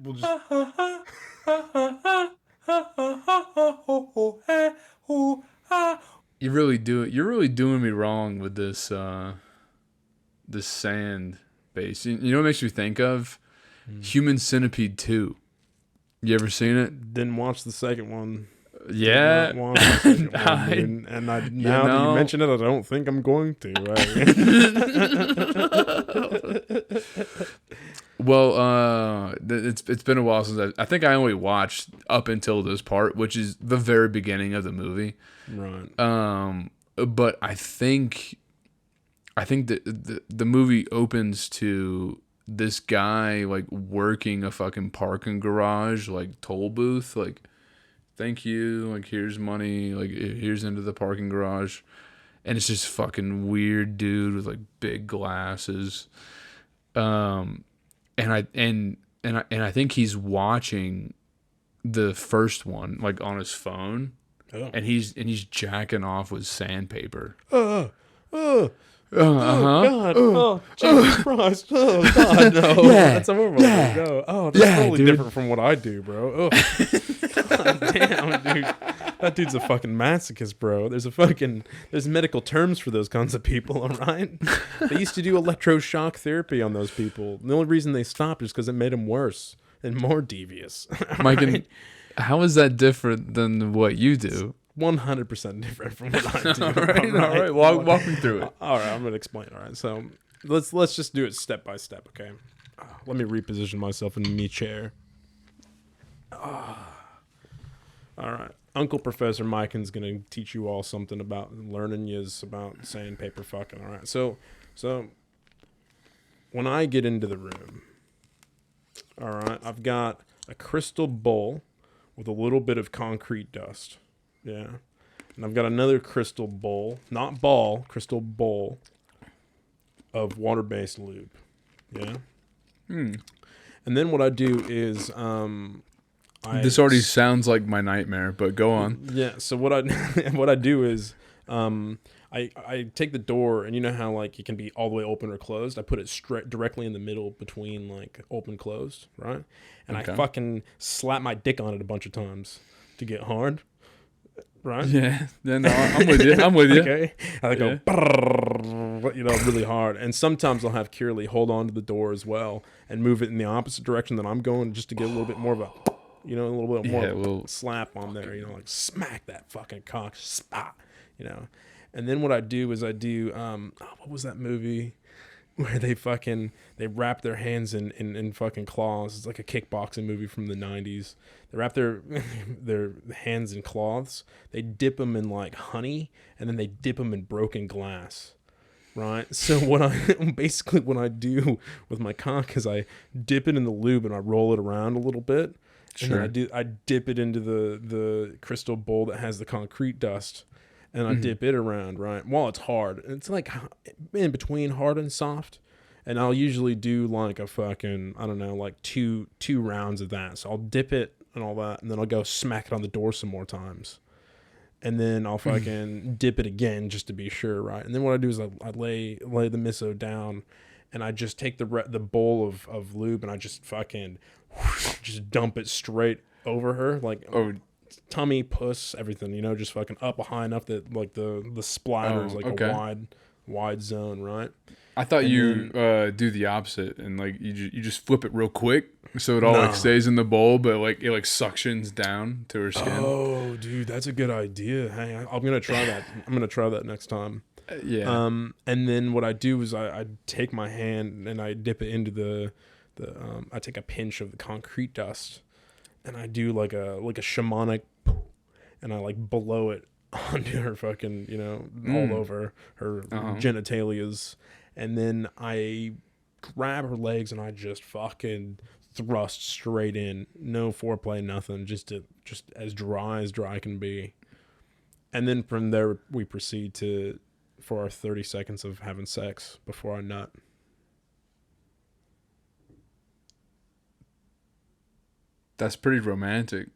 we'll just. You really do it. You're really doing me wrong with this sand base. You know what it makes me think of? Human Centipede 2. You ever seen it? Didn't watch the second one. Did Yeah. not watch the second one, I, dude. And you now that you know. mention it, I don't think I'm going to. Well, it's been a while since I think I only watched up until this part, which is the very beginning of the movie. Right. But I think that the movie opens to this guy like working a fucking parking garage, like toll booth, like thank you, like here's money, like here's into the parking garage, and it's just fucking weird dude with like big glasses, and I think he's watching the first one like on his phone, Oh. and he's jacking off with sandpaper. Oh, Uh-huh. God. Oh, Jesus Christ. Oh, God, no. Yeah. That's horrible. Yeah. No. Oh, that's Yeah, totally dude. different from what I do, bro. Oh. God damn, dude. That dude's a fucking masochist, bro. There's medical terms for those kinds of people, all right? They used to do electroshock therapy on those people. The only reason they stopped is because it made them worse and more devious. Mike, Right? how is that different than what you do? 100% different from what I do. All right. Walk me through it. All right, I'm gonna explain. All right, so let's just do it step by step, okay? Let me reposition myself in me chair. All right, Uncle Professor Miken's gonna teach you all something about learning yous about sandpaper fucking. All right, so when I get into the room, all right, I've got a crystal bowl with a little bit of concrete dust. Yeah. And I've got another crystal bowl, not ball, crystal bowl of water-based lube. Yeah. And then what I do is This already sounds like my nightmare, but go on. yeah, so what I what I do is I take the door, and you know how like it can be all the way open or closed. I put it straight directly in the middle between like open closed, right? And Okay. I fucking slap my dick on it a bunch of times to get hard. Right? Yeah, no, I'm with you. I'm with you. Okay. I go, brrrr, you know, really hard. And sometimes I'll have Curly hold on to the door as well and move it in the opposite direction that I'm going, just to get a little bit more of a, you know, a little bit more Yeah, of a well- slap on there, you know, like smack that fucking cock, spot, you know. And then what I do is what was that movie where they wrap their hands in fucking claws? It's like a kickboxing movie from the 90s. They wrap their hands in cloths. They dip them in like honey, and then they dip them in broken glass. Right. So what I do with my cock is I dip it in the lube and I roll it around a little bit. Sure. And then I dip it into the crystal bowl that has the concrete dust, and I dip it around, right, while it's hard. It's like in between hard and soft. And I'll usually do like a fucking, I don't know, like two rounds of that. So I'll dip it and all that, and then I'll go smack it on the door some more times. And then I'll fucking dip it again just to be sure, right? And then what I do is I lay the miso down, and I just take the bowl of lube, and I just fucking just dump it straight over her, like tummy, puss, everything, you know, just fucking up high enough that like the splatter is like a wide zone, right? I thought you do the opposite, and like you just flip it real quick, so it all like stays in the bowl, but like it like suctions down to her skin. Oh, dude, that's a good idea. Hey, I'm gonna try that. I'm gonna try that next time. Yeah. And then what I do is I take my hand and I dip it into the I take a pinch of the concrete dust, and I do like a shamanic, and I like blow it onto her fucking, you know, all over her genitalias, and then I grab her legs and I just fucking thrust straight in, no foreplay, nothing, just as dry can be. And then from there we proceed for our 30 seconds of having sex before I nut. That's pretty romantic.